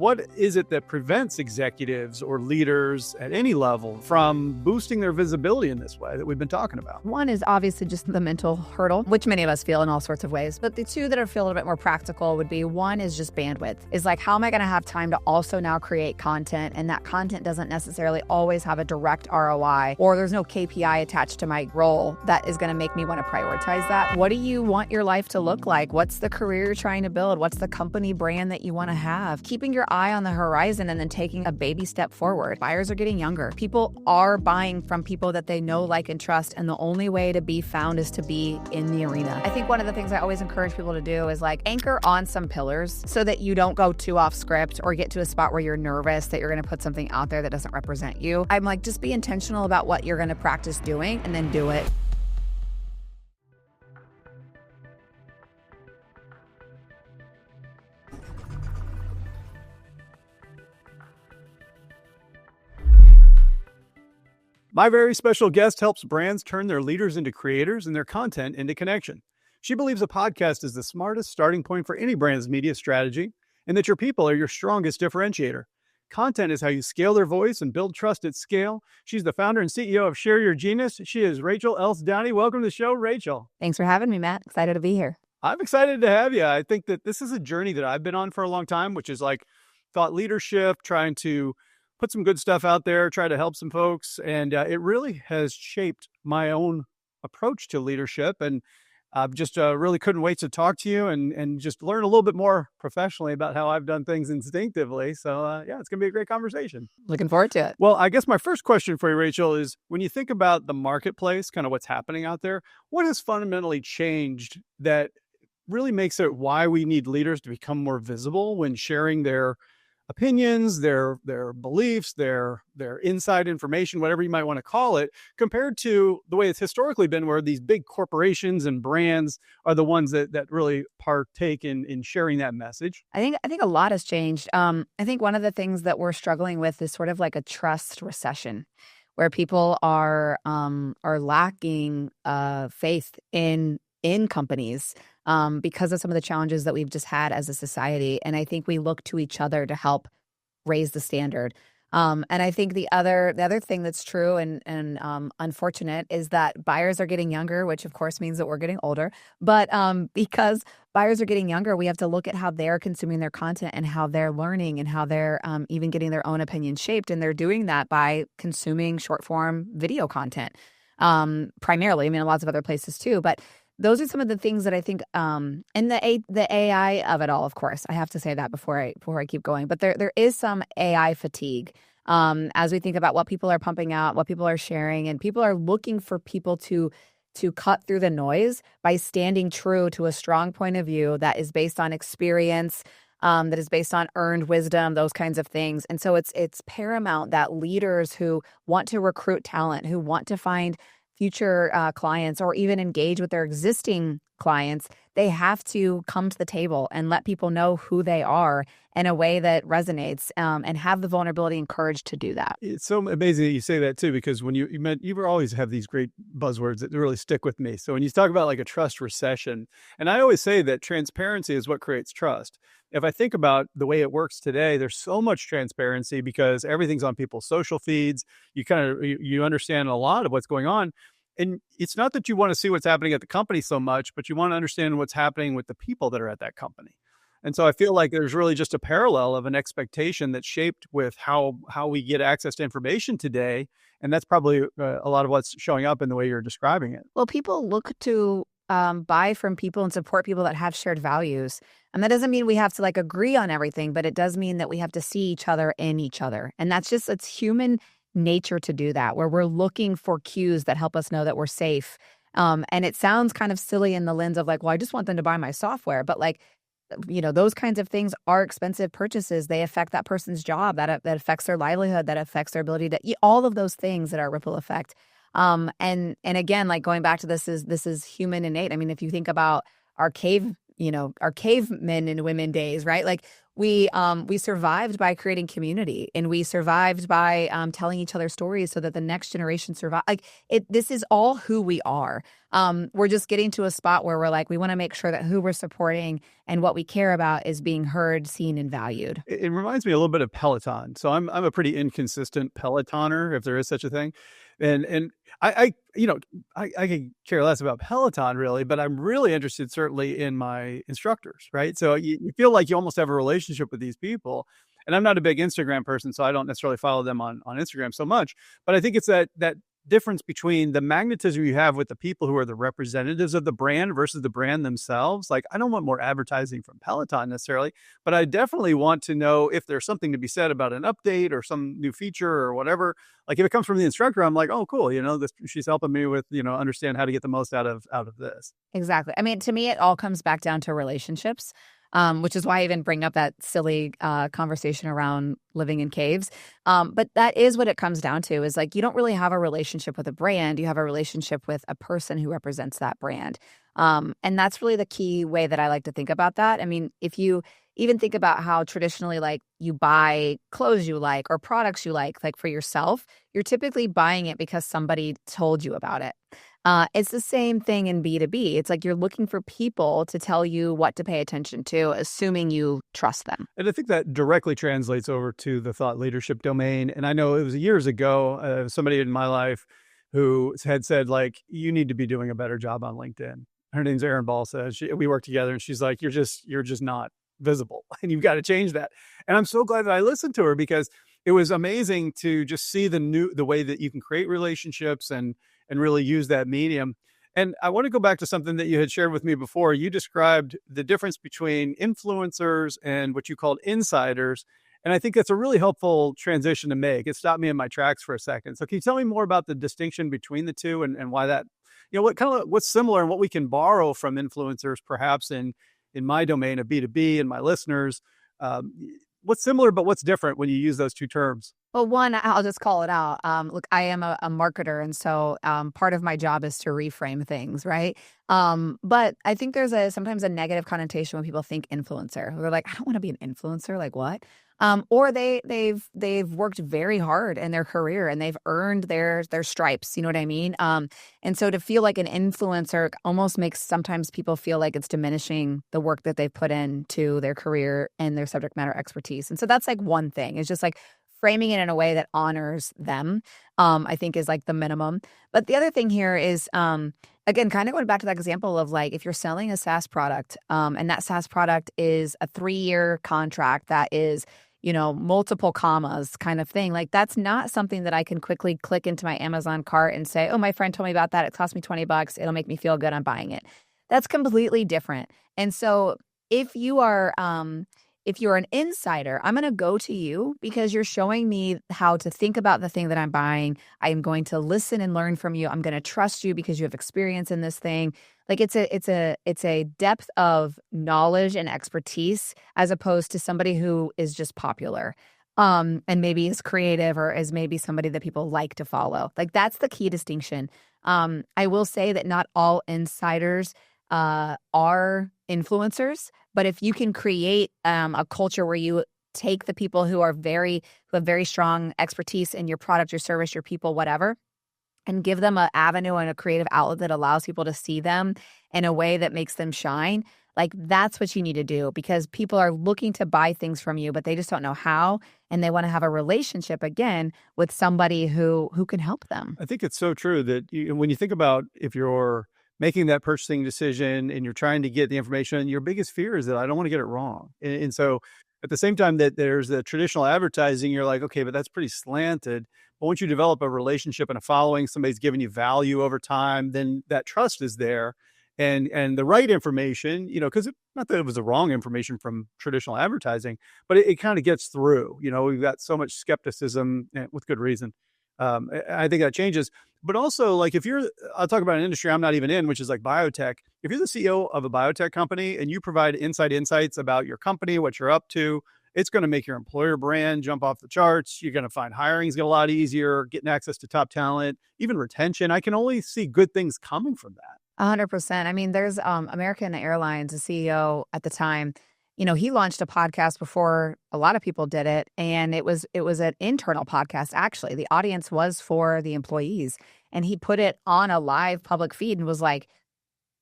What is it that prevents executives or leaders at any level from boosting their visibility in this way that we've been talking about? One is obviously just the mental hurdle, which many of us feel in all sorts of ways. But the two that are feel a little bit more practical would be, one is just bandwidth. Is like, how am I going to have time to also now create content? And that content doesn't necessarily always have a direct ROI, or there's no KPI attached to my role that is going to make me want to prioritize that. What do you want your life to look like? What's the career you're trying to build? What's the company brand that you want to have? Keeping your eye on the horizon and then taking a baby step forward. Buyers are getting younger. People are buying from people that they know, like, and trust. And the only way to be found is to be in the arena. I think one of the things I always encourage people to do is like anchor on some pillars so that you don't go too off script or get to a spot where you're nervous that you're going to put something out there that doesn't represent you. I'm like, just be intentional about what you're going to practice doing and then do it. My very special guest helps brands turn their leaders into creators and their content into connection. She believes a podcast is the smartest starting point for any brand's media strategy, and that your people are your strongest differentiator. Content is how you scale their voice and build trust at scale. She's the founder and CEO of Share Your Genius. She is Rachel Elsts Downey. Welcome to the show, Rachel. Thanks for having me, Matt. Excited to be here. I'm excited to have you. I think that this is a journey that I've been on for a long time, which is like thought leadership, trying to put some good stuff out there, try to help some folks. And it really has shaped my own approach to leadership. And just really couldn't wait to talk to you and just learn a little bit more professionally about how I've done things instinctively. So yeah, it's going to be a great conversation. Looking forward to it. Well, I guess my first question for you, Rachel, is when you think about the marketplace, kind of what's happening out there, what has fundamentally changed that really makes it why we need leaders to become more visible when sharing their opinions, their beliefs, their inside information, whatever you might want to call it, compared to the way it's historically been, where these big corporations and brands are the ones that really partake in sharing that message? I think a lot has changed. I think one of the things that we're struggling with is sort of like a trust recession, where people are lacking faith in companies because of some of the challenges that we've just had as a society. And I think we look to each other to help raise the standard. And I think the other thing that's true and unfortunate is that buyers are getting younger, which of course means that we're getting older. But because buyers are getting younger, we have to look at how they're consuming their content and how they're learning and how they're even getting their own opinion shaped. And they're doing that by consuming short form video content primarily. I mean, lots of other places too, but those are some of the things that I think, and the AI of it all, of course, I have to say that before I keep going. But there is some AI fatigue as we think about what people are pumping out, what people are sharing, and people are looking for people to cut through the noise by standing true to a strong point of view that is based on experience, that is based on earned wisdom, those kinds of things. And so it's paramount that leaders who want to recruit talent, who want to find future clients or even engage with their existing clients, they have to come to the table and let people know who they are in a way that resonates and have the vulnerability and courage to do that. It's so amazing that you say that too, because when you always have these great buzzwords that really stick with me. So when you talk about like a trust recession, and I always say that transparency is what creates trust. If I think about the way it works today, there's so much transparency because everything's on people's social feeds. You understand a lot of what's going on. And it's not that you want to see what's happening at the company so much, but you want to understand what's happening with the people that are at that company. And so I feel like there's really just a parallel of an expectation that's shaped with how we get access to information today. And that's probably a lot of what's showing up in the way you're describing it. Well, people look to buy from people and support people that have shared values. And that doesn't mean we have to like agree on everything, but it does mean that we have to see each other in each other. And it's human nature to do that, where we're looking for cues that help us know that we're safe. And it sounds kind of silly in the lens of like, well, I just want them to buy my software. But like, those kinds of things are expensive purchases. They affect that person's job, that affects their livelihood, that affects their ability to eat, all of those things that are ripple effect. And again, like going back to this is human innate. I mean, if you think about our cavemen and women days, right? Like We survived by creating community, and we survived by telling each other stories so that the next generation survive. Like this is all who we are. We're just getting to a spot where we're like, we want to make sure that who we're supporting and what we care about is being heard, seen, and valued. It reminds me a little bit of Peloton. So I'm a pretty inconsistent Pelotoner, if there is such a thing. And I can care less about Peloton really, but I'm really interested certainly in my instructors, right? So you feel like you almost have a relationship with these people. And I'm not a big Instagram person, so I don't necessarily follow them on Instagram so much. But I think it's that difference between the magnetism you have with the people who are the representatives of the brand versus the brand themselves. Like, I don't want more advertising from Peloton necessarily, but I definitely want to know if there's something to be said about an update or some new feature or whatever. Like if it comes from the instructor, I'm like, oh, cool. She's helping me with, understand how to get the most out of this. Exactly. I mean, to me, it all comes back down to relationships, which is why I even bring up that silly conversation around living in caves. But that is what it comes down to, is like, you don't really have a relationship with a brand. You have a relationship with a person who represents that brand. And that's really the key way that I like to think about that. I mean, if you even think about how traditionally, like, you buy clothes you like or products you like for yourself, you're typically buying it because somebody told you about it. It's the same thing in B2B. It's like you're looking for people to tell you what to pay attention to, assuming you trust them. And I think that directly translates over to the thought leadership domain. And I know it was years ago, somebody in my life who had said, like, you need to be doing a better job on LinkedIn. Her name's Erin Balsa. We work together, and she's like, you're just not visible, and you've got to change that. And I'm so glad that I listened to her, because it was amazing to just see the way that you can create relationships and really use that medium. And I want to go back to something that you had shared with me before. You described the difference between influencers and what you called insiders. And I think that's a really helpful transition to make. It stopped me in my tracks for a second. So can you tell me more about the distinction between the two, and why that, what's similar and what we can borrow from influencers, perhaps in my domain of B2B and my listeners? What's similar, but what's different when you use those two terms? Well, one, I'll just call it out. Look, I am a marketer, and so part of my job is to reframe things, right? But I think there's sometimes a negative connotation when people think influencer. They're like, I don't want to be an influencer. Like what? Or they've worked very hard in their career and they've earned their stripes. You know what I mean? And so to feel like an influencer almost makes sometimes people feel like it's diminishing the work that they've put into their career and their subject matter expertise. And so that's like one thing. It's just like framing it in a way that honors them, I think is like the minimum. But the other thing here is, again, kind of going back to that example of like, if you're selling a SaaS product, and that SaaS product is a 3-year contract that is, multiple commas kind of thing. Like, that's not something that I can quickly click into my Amazon cart and say, oh, my friend told me about that. It cost me $20. It'll make me feel good. I'm buying it. That's completely different. And so if you're an insider, I'm going to go to you because you're showing me how to think about the thing that I'm buying. I am going to listen and learn from you. I'm going to trust you because you have experience in this thing. Like it's a depth of knowledge and expertise as opposed to somebody who is just popular, and maybe is creative or is maybe somebody that people like to follow. Like that's the key distinction. I will say that not all insiders are influencers, but if you can create a culture where you take the people who have very strong expertise in your product, your service, your people, whatever, and give them an avenue and a creative outlet that allows people to see them in a way that makes them shine, like that's what you need to do, because people are looking to buy things from you, but they just don't know how, and they want to have a relationship again with somebody who can help them. I think it's so true that when you think about if you're making that purchasing decision and you're trying to get the information, your biggest fear is that I don't want to get it wrong. And so at the same time that there's the traditional advertising, you're like, okay, but that's pretty slanted. But once you develop a relationship and a following, somebody's giving you value over time, then that trust is there. And the right information, because not that it was the wrong information from traditional advertising, but it kind of gets through. We've got so much skepticism, with good reason. I think that changes. But also, like I'll talk about an industry I'm not even in, which is like biotech. If you're the CEO of a biotech company and you provide insights about your company, what you're up to, it's going to make your employer brand jump off the charts. You're going to find hiring's get a lot easier, getting access to top talent, even retention. I can only see good things coming from that. 100%. I mean, there's American Airlines, the CEO at the time, he launched a podcast before a lot of people did it, and it was an internal podcast, actually. The audience was for the employees, and he put it on a live public feed and was like,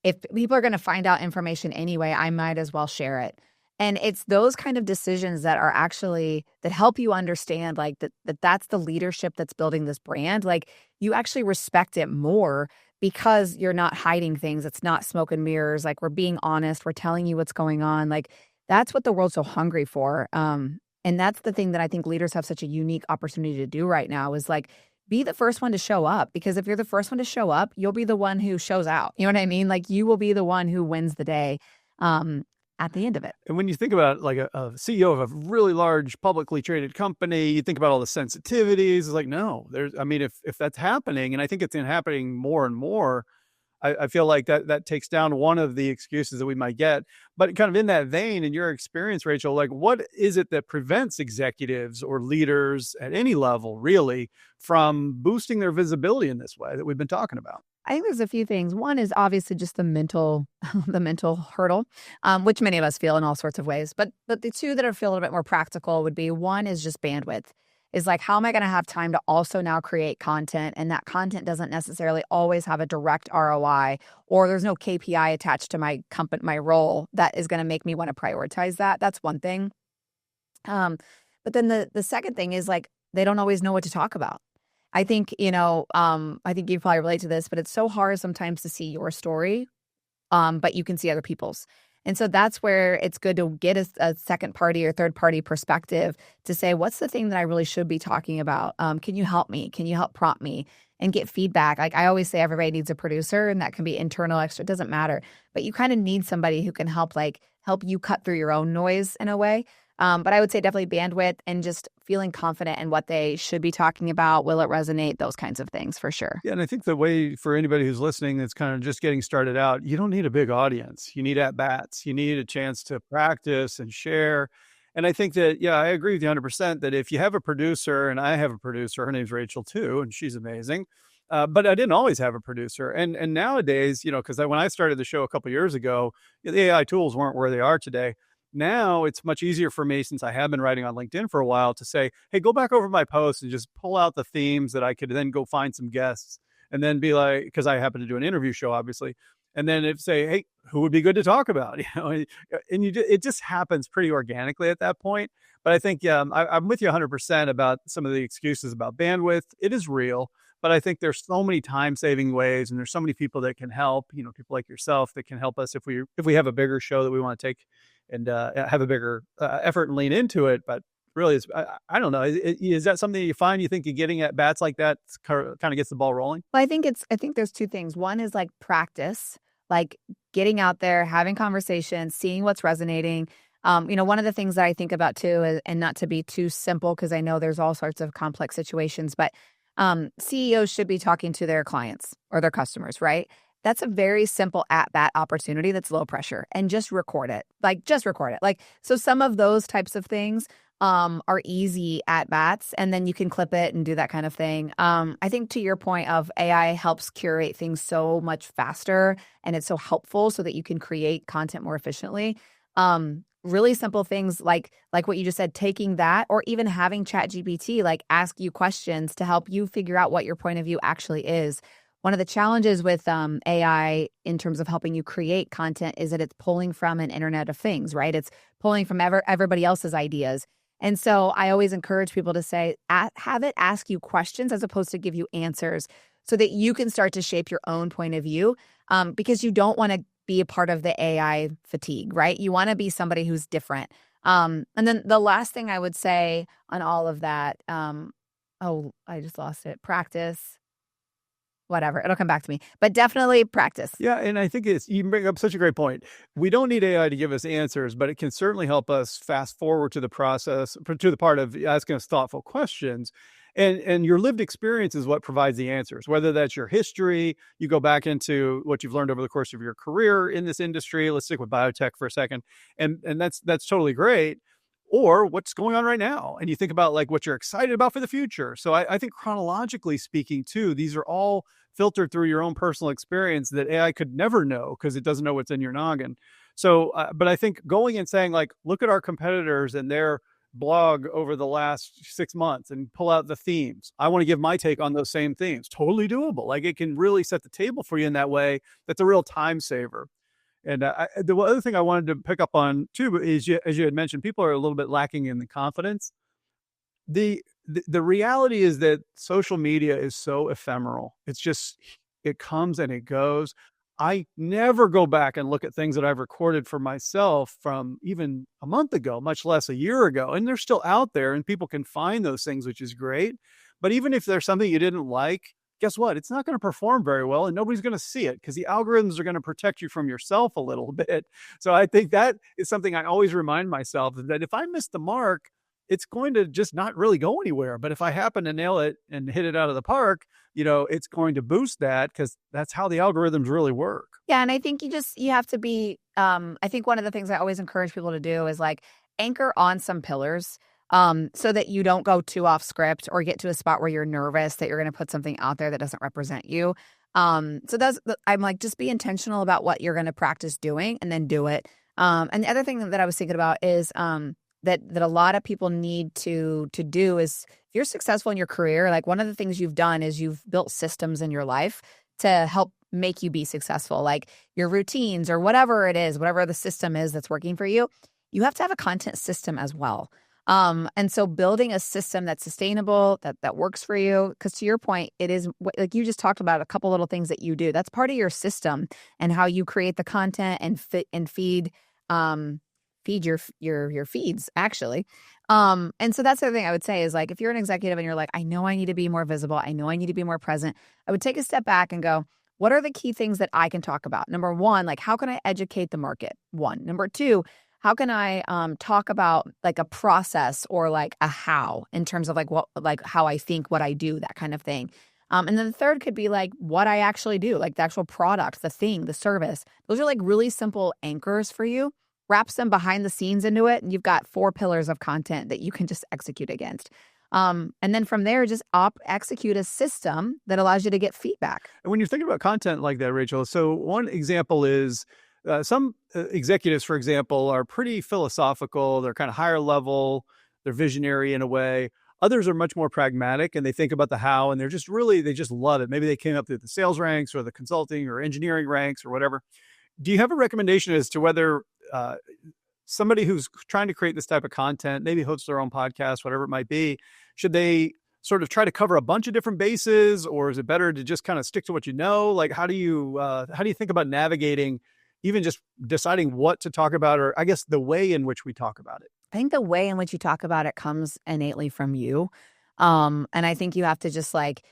if people are going to find out information anyway, I might as well share it. And it's those kind of decisions that are actually that help you understand like that's the leadership that's building this brand. Like you actually respect it more because you're not hiding things. It's not smoke and mirrors. Like we're being honest. We're telling you what's going on. Like that's what the world's so hungry for. And that's the thing that I think leaders have such a unique opportunity to do right now is like be the first one to show up, because if you're the first one to show up, you'll be the one who shows out. You know what I mean? Like you will be the one who wins the day at the end of it. And when you think about like a CEO of a really large publicly traded company, you think about all the sensitivities. It's like, no, if that's happening, and I think it's happening more and more, I feel like that takes down one of the excuses that we might get. But kind of in that vein, in your experience, Rachel, like what is it that prevents executives or leaders at any level really from boosting their visibility in this way that we've been talking about? I think there's a few things. One is obviously just the mental, the mental hurdle, which many of us feel in all sorts of ways. But the two that I feel a little bit more practical would be one is just bandwidth. Is like, how am I going to have time to also now create content? And that content doesn't necessarily always have a direct ROI, or there's no KPI attached to my company, my role that is going to make me want to prioritize that. That's one thing. But then the second thing is like, they don't always know what to talk about. I think, I think you probably relate to this, but it's so hard sometimes to see your story, but you can see other people's. And so that's where it's good to get a second party or third party perspective to say, what's the thing that I really should be talking about? Can you help me? Can you help prompt me and get feedback? Like I always say, everybody needs a producer, and that can be internal, extra, it doesn't matter. But you kind of need somebody who can help you cut through your own noise in a way. But I would say definitely bandwidth and just feeling confident in what they should be talking about. Will it resonate? Those kinds of things for sure. Yeah, and I think the way for anybody who's listening that's kind of just getting started out, you don't need a big audience. You need at-bats. You need a chance to practice and share. And I think that, yeah, I agree with you 100% that if you have a producer, and I have a producer, her name's Rachel too, and she's amazing. But I didn't always have a producer. And nowadays, because when I started the show a couple of years ago, the AI tools weren't where they are today. Now it's much easier for me, since I have been writing on LinkedIn for a while, to say, hey, go back over my posts and just pull out the themes that I could then go find some guests, and then be like, because I happen to do an interview show, obviously, and then say, hey, who would be good to talk about? And it just happens pretty organically at that point. But I think I'm with you 100% about some of the excuses about bandwidth. It is real. But I think there's so many time-saving ways, and there's so many people that can help. People like yourself that can help us if we have a bigger show that we want to take and have a bigger effort and lean into it. But really, I don't know. Is that something you find? You think you're getting at bats like that kind of gets the ball rolling? Well, I think there's two things. One is like practice, like getting out there, having conversations, seeing what's resonating. One of the things that I think about too, is, and not to be too simple, because I know there's all sorts of complex situations, but CEOs should be talking to their clients or their customers, right? That's a very simple at-bat opportunity that's low pressure, and just record it. So some of those types of things are easy at-bats, and then you can clip it and do that kind of thing. I think to your point of AI helps curate things so much faster, and it's so helpful so that you can create content more efficiently. Really simple things like what you just said, taking that, or even having ChatGPT ask you questions to help you figure out what your point of view actually is. One of the challenges with AI in terms of helping you create content is that it's pulling from an Internet of Things, right? It's pulling from everybody else's ideas. And so I always encourage people to say, have it ask you questions as opposed to give you answers, so that you can start to shape your own point of view, because you don't want to be a part of the AI fatigue, right? You want to be somebody who's different. And then the last thing I would say on all of that, I just lost it. Practice. Whatever, it'll come back to me, but definitely practice. Yeah, and I think you bring up such a great point. We don't need AI to give us answers, but it can certainly help us fast forward to the process, to the part of asking us thoughtful questions. And your lived experience is what provides the answers, whether that's your history, you go back into what you've learned over the course of your career in this industry. Let's stick with biotech for a second. And that's totally great. Or what's going on right now. And you think about what you're excited about for the future. So I think chronologically speaking too, these are all filtered through your own personal experience that AI could never know, because it doesn't know what's in your noggin. So, but I think going and saying like, look at our competitors and their blog over the last 6 months and pull out the themes. I want to give my take on those same themes. Totally doable. Like it can really set the table for you in that way. That's a real time saver. And the other thing I wanted to pick up on too is, as you had mentioned, people are a little bit lacking in the confidence. The reality is that social media is so ephemeral. It's just, it comes and it goes. I never go back and look at things that I've recorded for myself from even a month ago, much less a year ago. And they're still out there and people can find those things, which is great. But even if there's something you didn't like, guess what? It's not going to perform very well and nobody's going to see it because the algorithms are going to protect you from yourself a little bit. So I think that is something I always remind myself, that if I miss the mark, it's going to just not really go anywhere. But if I happen to nail it and hit it out of the park, it's going to boost that because that's how the algorithms really work. Yeah, and I think you have to be, I think one of the things I always encourage people to do is like anchor on some pillars, so that you don't go too off script or get to a spot where you're nervous that you're going to put something out there that doesn't represent you. I'm like, just be intentional about what you're going to practice doing and then do it. And the other thing that I was thinking about is, that a lot of people need to do is, if you're successful in your career, like one of the things you've done is you've built systems in your life to help make you be successful, like your routines or whatever it is, whatever the system is that's working for you. You have to have a content system as well. And so building a system that's sustainable, that works for you, because to your point, it is like you just talked about a couple little things that you do. That's part of your system and how you create the content and feed your feeds actually. And so that's the other thing I would say is like, if you're an executive and you're like, I know I need to be more visible, I know I need to be more present, I would take a step back and go, what are the key things that I can talk about? Number one, like how can I educate the market? One. Number two, how can I talk about like a process or like a how in terms of like how I think, what I do, that kind of thing. And then the third could be like what I actually do, like the actual product, the thing, the service. Those are like really simple anchors for you. Wraps them behind the scenes into it, and you've got 4 pillars of content that you can just execute against. And then from there, just execute a system that allows you to get feedback. And when you're thinking about content like that, Rachel, so one example is some executives, for example, are pretty philosophical. They're kind of higher level. They're visionary in a way. Others are much more pragmatic and they think about the how, and they just love it. Maybe they came up through the sales ranks or the consulting or engineering ranks or whatever. Do you have a recommendation as to whether somebody who's trying to create this type of content, maybe host their own podcast, whatever it might be, should they sort of try to cover a bunch of different bases, or is it better to just kind of stick to what you know? Like, how do you think about navigating, even just deciding what to talk about, or I guess the way in which we talk about it? I think the way in which you talk about it comes innately from you. And I think you have to just like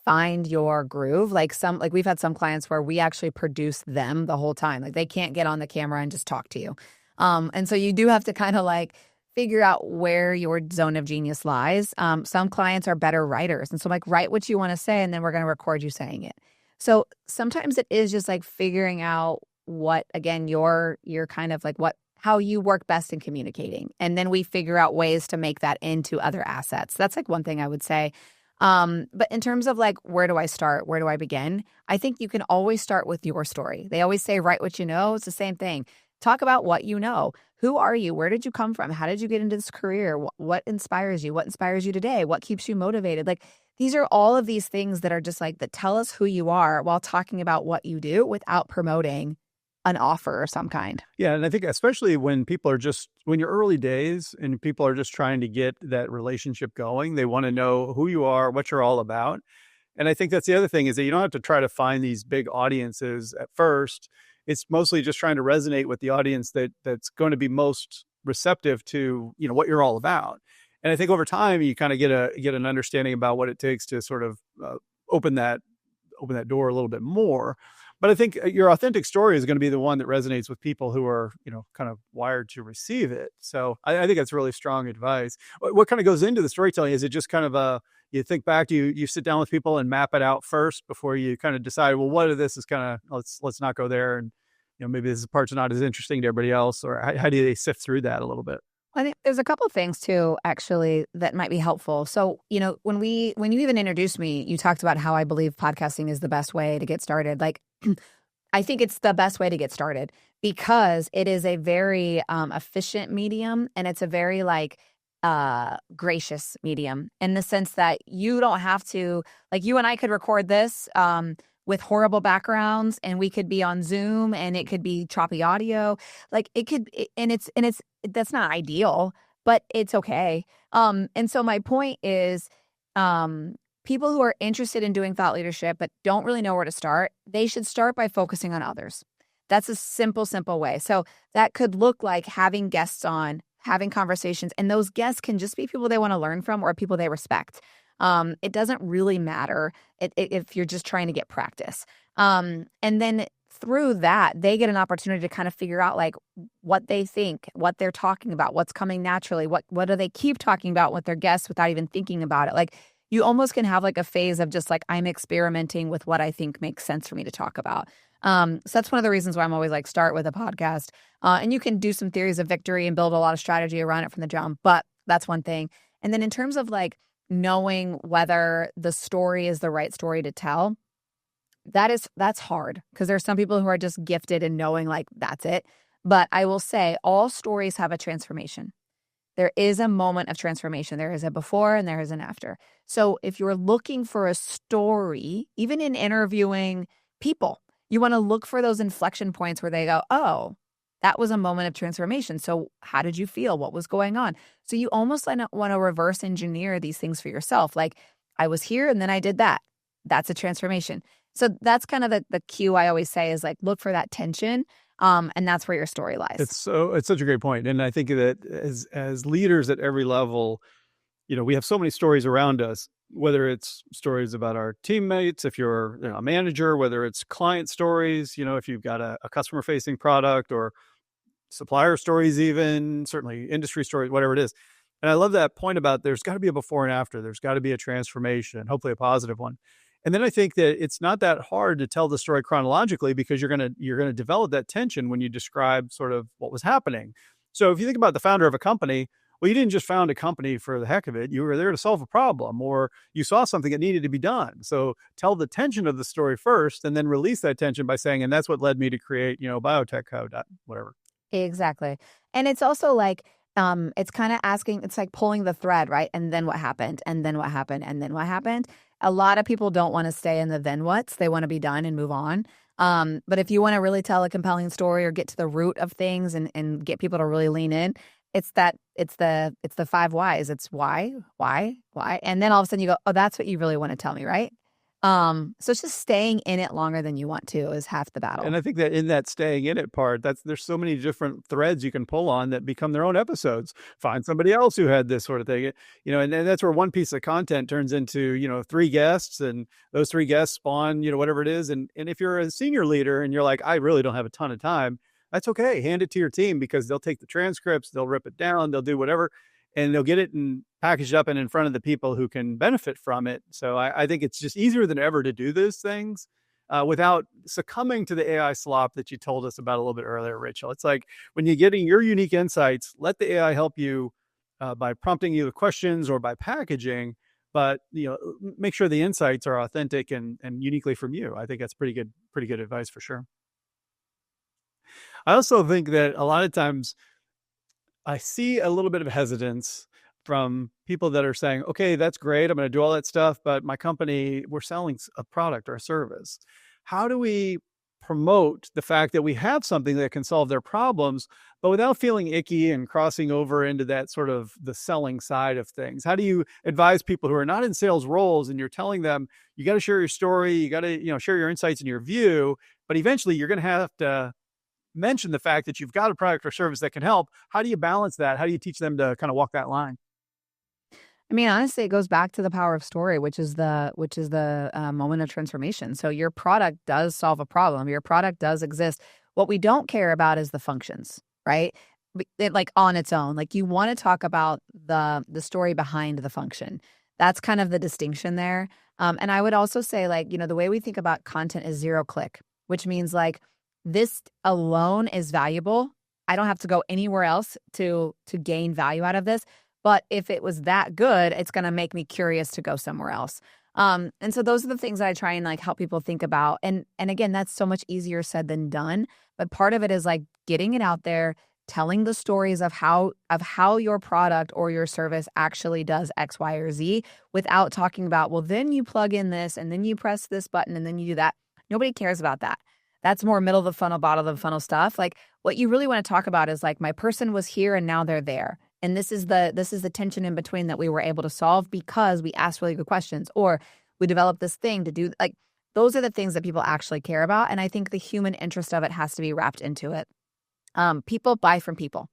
find your groove. Like we've had some clients where we actually produce them the whole time. Like they can't get on the camera and just talk to you. And so you do have to kind of like figure out where your zone of genius lies. Some clients are better writers. And so like write what you want to say, and then we're going to record you saying it. So sometimes it is just like figuring out what, again, your kind of like how you work best in communicating. And then we figure out ways to make that into other assets. That's like one thing I would say. But in terms of like, where do I start? Where do I begin? I think you can always start with your story. They always say, write what you know. It's the same thing. Talk about what you know. Who are you? Where did you come from? How did you get into this career? What inspires you? What inspires you today? What keeps you motivated? Like, these are all of these things that are just like, that tell us who you are while talking about what you do without promoting an offer of some kind. Yeah. And I think especially when when you're early days and people are just trying to get that relationship going, they want to know who you are, what you're all about. And I think that's the other thing, is that you don't have to try to find these big audiences at first. It's mostly just trying to resonate with the audience that's going to be most receptive to, what you're all about. And I think over time you kind of get an understanding about what it takes to sort of open that door a little bit more. But I think your authentic story is going to be the one that resonates with people who are, kind of wired to receive it. So I think that's really strong advice. What kind of goes into the storytelling? Is it just kind of you think back, do you sit down with people and map it out first before you kind of decide, well, what of this is kind of, let's not go there. And, maybe this part's not as interesting to everybody else, or how do they sift through that a little bit? I think there's a couple of things too, actually, that might be helpful. So, when you even introduced me, you talked about how I believe podcasting is the best way to get started. Like, I think it's the best way to get started because it is a very efficient medium, and it's a very gracious medium in the sense that you don't have to, like, you and I could record this with horrible backgrounds, and we could be on Zoom, and it could be choppy audio, like it could, and it's that's not ideal, but it's okay. And so my point is, people who are interested in doing thought leadership but don't really know where to start, they should start by focusing on others. That's a simple, simple way. So that could look like having guests on, having conversations, and those guests can just be people they want to learn from or people they respect. It doesn't really matter if you're just trying to get practice. And then through that, they get an opportunity to kind of figure out like what they think, what they're talking about, what's coming naturally, what do they keep talking about with their guests without even thinking about it. Like, you almost can have like a phase of just like, I'm experimenting with what I think makes sense for me to talk about. So that's one of the reasons why I'm always like, start with a podcast. And you can do some theories of victory and build a lot of strategy around it from the jump, but that's one thing. And then in terms of like knowing whether the story is the right story to tell, that's hard because there's some people who are just gifted in knowing like that's it. But I will say all stories have a transformation. There is a moment of transformation. There is a before and there is an after. So if you're looking for a story, even in interviewing people, you want to look for those inflection points where they go, oh, that was a moment of transformation. So how did you feel? What was going on? So you almost want to reverse engineer these things for yourself. Like, I was here and then I did that. That's a transformation. So that's kind of the cue I always say is like, look for that tension. And that's where your story lies. It's such a great point. And I think that as leaders at every level, we have so many stories around us, whether it's stories about our teammates, if you're a manager, whether it's client stories, if you've got a customer facing product, or supplier stories, even certainly industry stories, whatever it is. And I love that point about there's got to be a before and after. There's got to be a transformation, hopefully a positive one. And then I think that it's not that hard to tell the story chronologically because you're going to develop that tension when you describe sort of what was happening. So if you think about the founder of a company, well, you didn't just found a company for the heck of it. You were there to solve a problem, or you saw something that needed to be done. So tell the tension of the story first and then release that tension by saying, and that's what led me to create, Biotech Code, whatever. Exactly. And it's also like, it's kind of asking, it's like pulling the thread, right? And then what happened? And then what happened? And then what happened? A lot of people don't want to stay in the then what's. They want to be done and move on. But if you want to really tell a compelling story or get to the root of things and get people to really lean in, it's the 5 whys. It's why, and then all of a sudden you go, oh, that's what you really want to tell me, right? So it's just staying in it longer than you want to is half the battle. And I think that in that staying in it part, there's so many different threads you can pull on that become their own episodes. Find somebody else who had this sort of thing, and that's where one piece of content turns into, 3 guests, and those 3 guests spawn, whatever it is. And if you're a senior leader and you're like, I really don't have a ton of time, that's okay. Hand it to your team because they'll take the transcripts, they'll rip it down, they'll do whatever, and they'll get it and packaged up and in front of the people who can benefit from it. So I think it's just easier than ever to do those things without succumbing to the AI slop that you told us about a little bit earlier, Rachel. It's like when you're getting your unique insights, let the AI help you by prompting you with questions or by packaging, but make sure the insights are authentic and uniquely from you. I think that's pretty good advice for sure. I also think that a lot of times I see a little bit of hesitance from people that are saying, okay, that's great. I'm going to do all that stuff, but my company, we're selling a product or a service. How do we promote the fact that we have something that can solve their problems, but without feeling icky and crossing over into that sort of the selling side of things? How do you advise people who are not in sales roles and you're telling them, you got to share your story, you got to, share your insights and your view, but eventually you're going to have to mention the fact that you've got a product or service that can help. How do you balance that? How do you teach them to kind of walk that line? I mean, honestly, it goes back to the power of story, which is the moment of transformation. So your product does solve a problem. Your product does exist. What we don't care about is the functions, right? Like on its own, like you want to talk about the story behind the function. That's kind of the distinction there. And I would also say, like, the way we think about content is 0 click, which means like this alone is valuable. I don't have to go anywhere else to gain value out of this. But if it was that good, it's going to make me curious to go somewhere else. And so those are the things that I try and like help people think about. And again, that's so much easier said than done. But part of it is like getting it out there, telling the stories of how your product or your service actually does X, Y, or Z without talking about, well, then you plug in this and then you press this button and then you do that. Nobody cares about that. That's more middle of the funnel, bottom of the funnel stuff. Like what you really want to talk about is like my person was here and now they're there. And this is the tension in between that we were able to solve because we asked really good questions or we developed this thing to do. Like those are the things that people actually care about. And I think the human interest of it has to be wrapped into it. People buy from people.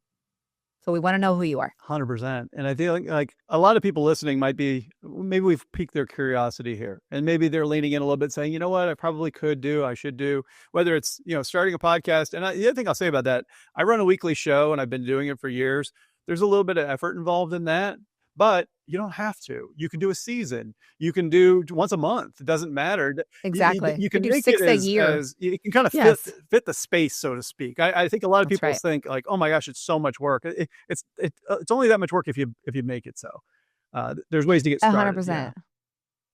So we want to know who you are. 100%. And I feel like a lot of people listening maybe we've piqued their curiosity here. And maybe they're leaning in a little bit saying, you know what, I probably could do, I should do, whether it's, starting a podcast. And the other thing I'll say about that, I run a weekly show and I've been doing it for years. There's a little bit of effort involved in that, but you don't have to. You can do a season. You can do once a month. It doesn't matter. Exactly. You can do make 6 it a year. as you can kind of fit the space, so to speak. I think a lot of people think like, oh my gosh, it's so much work. It's only that much work if you make it so. There's ways to get started. 100%. Yeah.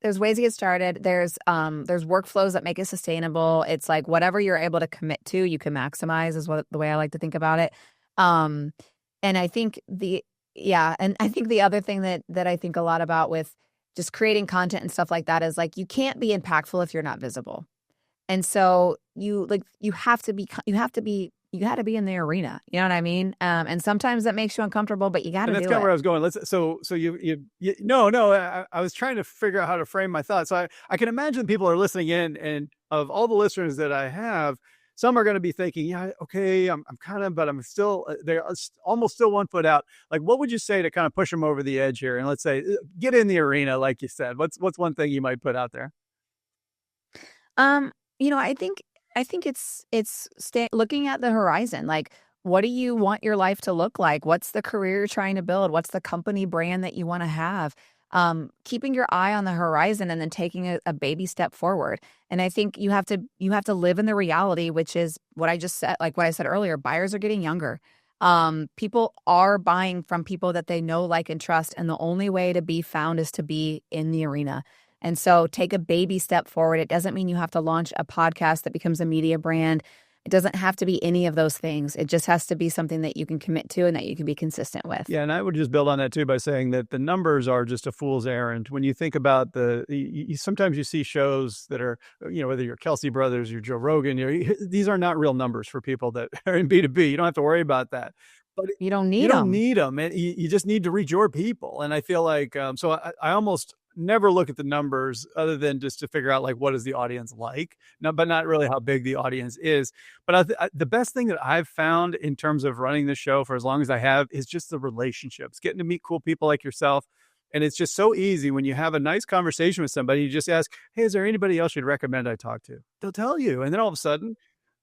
There's ways to get started. There's workflows that make it sustainable. It's like whatever you're able to commit to, you can maximize is the way I like to think about it. And I think the other thing that I think a lot about with just creating content and stuff like that is like you can't be impactful if you're not visible. And so you have to be in the arena. You know what I mean? And sometimes that makes you uncomfortable, but you got to do it. That's kind of where I was going. I was trying to figure out how to frame my thoughts. So I can imagine people are listening in, and of all the listeners that I have, some are going to be thinking, yeah, okay, I'm kind of, but I'm still, they're almost still 1 foot out. Like, what would you say to kind of push them over the edge here? And let's say, get in the arena, like you said. What's one thing you might put out there? I think it's looking at the horizon. Like, what do you want your life to look like? What's the career you're trying to build? What's the company brand that you want to have? Keeping your eye on the horizon and then taking a baby step forward. And I think you have to live in the reality, which is what I just said, like what I said earlier, buyers are getting younger. People are buying from people that they know, like, and trust. And the only way to be found is to be in the arena. And so take a baby step forward. It doesn't mean you have to launch a podcast that becomes a media brand. It doesn't have to be any of those things. It just has to be something that you can commit to and that you can be consistent with. Yeah, and I would just build on that too by saying that the numbers are just a fool's errand. When you think about sometimes you see shows that are, whether you're Kelsey Brothers, you're Joe Rogan, these are not real numbers for people that are in B2B. You don't have to worry about that. But you don't need them. And you just need to reach your people. And I feel like, so I almost never look at the numbers other than just to figure out like what is the audience like, but not really how big the audience is. But the best thing that I've found in terms of running the show for as long as I have is just the relationships, getting to meet cool people like yourself. And it's just so easy when you have a nice conversation with somebody, you just ask, hey, is there anybody else you'd recommend I talk to? They'll tell you. And then all of a sudden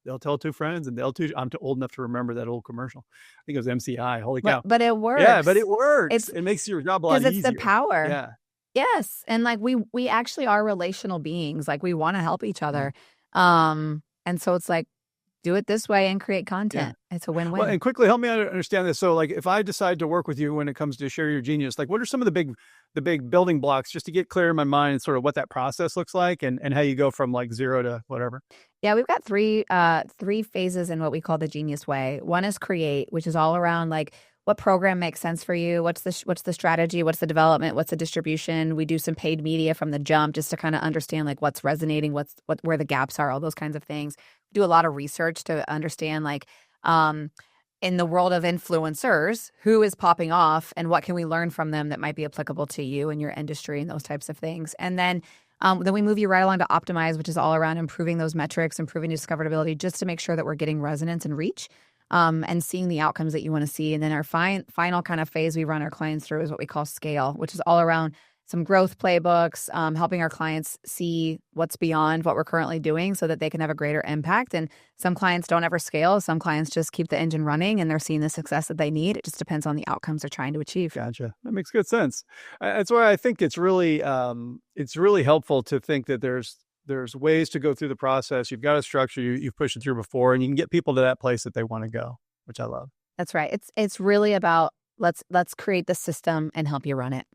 they'll tell 2 friends, and I'm too old enough to remember that old commercial. I think it was MCI. Holy cow. But it works. Yeah, but it works. It makes your job a lot easier. Because it's the power. Yeah. Yes. And like we actually are relational beings. Like we want to help each other. And so it's like, do it this way and create content. Yeah. It's a win-win. Well, and quickly help me understand this. So like if I decide to work with you when it comes to share your genius, like what are some of the big building blocks just to get clear in my mind sort of what that process looks like and how you go from like 0 to whatever? Yeah, we've got three phases in what we call the Genius Way. One is create, which is all around like what program makes sense for you? What's the strategy? What's the development? What's the distribution? We do some paid media from the jump just to kind of understand like what's resonating, where the gaps are, all those kinds of things. We do a lot of research to understand like in the world of influencers, who is popping off and what can we learn from them that might be applicable to you and your industry and those types of things. And then we move you right along to optimize, which is all around improving those metrics, improving discoverability, just to make sure that we're getting resonance and reach. And seeing the outcomes that you want to see. And then our final kind of phase we run our clients through is what we call scale, which is all around some growth playbooks, helping our clients see what's beyond what we're currently doing so that they can have a greater impact. And some clients don't ever scale. Some clients just keep the engine running and they're seeing the success that they need. It just depends on the outcomes they're trying to achieve. Gotcha. That makes good sense. That's why I think it's really helpful to think that there's ways to go through the process. You've got a structure, you've pushed it through before, and you can get people to that place that they want to go, which I love. That's right. It's really about let's create the system and help you run it.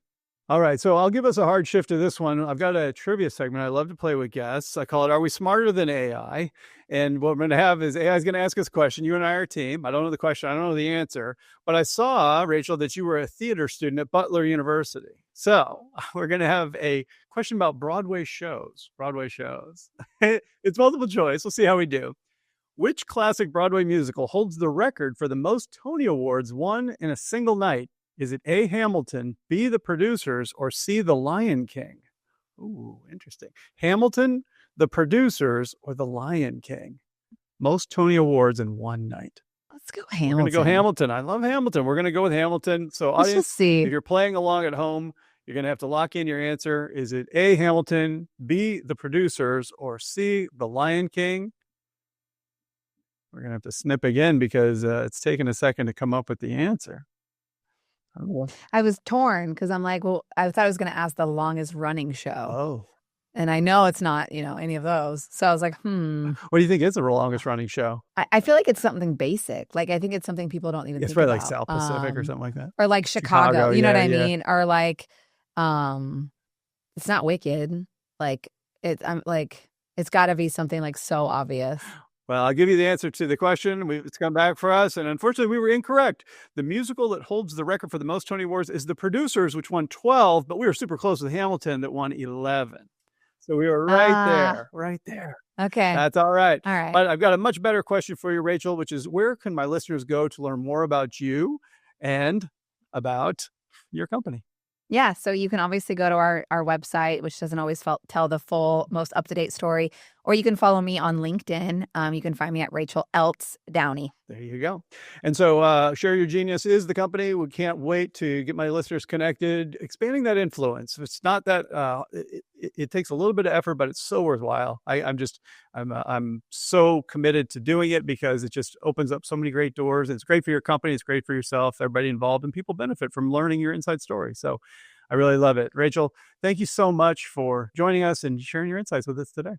All right, so I'll give us a hard shift to this one. I've got a trivia segment I love to play with guests. I call it "Are We Smarter Than AI?" And what we're going to have is AI is going to ask us a question. You and I are a team. I don't know the question. I don't know the answer. But I saw, Rachel, that you were a theater student at Butler University. So we're going to have a question about Broadway shows. Broadway shows. It's multiple choice. We'll see how we do. Which classic Broadway musical holds the record for the most Tony Awards won in a single night? Is it A, Hamilton, B, The Producers, or C, The Lion King? Ooh, interesting. Hamilton, The Producers, or The Lion King? Most Tony Awards in one night. Let's go Hamilton. We're going to go Hamilton. I love Hamilton. We're going to go with Hamilton. So Let's audience, just see. if you're playing along at home, you're going to have to lock in your answer. Is it A, Hamilton, B, The Producers, or C, The Lion King? We're going to have to snip again because it's taken a second to come up with the answer. I was torn because I'm like, well, I thought I was going to ask the longest running show. Oh. And I know it's not, any of those. So I was like, What do you think is the longest running show? I feel like it's something basic. Like, I think it's something people don't even think about. It's probably like South Pacific or something like that. Or like Chicago, you know what I mean? Or like, it's not Wicked. Like, it's got to be something like so obvious. Well, I'll give you the answer to the question. It's come back for us. And unfortunately, we were incorrect. The musical that holds the record for the most Tony Awards is The Producers, which won 12, but we were super close with Hamilton that won 11. So we were right there. Okay. That's all right. All right. But I've got a much better question for you, Rachel, which is where can my listeners go to learn more about you and about your company? Yeah, so you can obviously go to our website, which doesn't always tell the full, most up-to-date story, or you can follow me on LinkedIn. You can find me at Rachel Elsts Downey. There you go. And so Share Your Genius is the company. We can't wait to get my listeners connected, expanding that influence. It's not that it takes a little bit of effort, but it's so worthwhile. I'm so committed to doing it because it just opens up so many great doors. It's great for your company. It's great for yourself, everybody involved, and people benefit from learning your inside story. So I really love it. Rachel, thank you so much for joining us and sharing your insights with us today.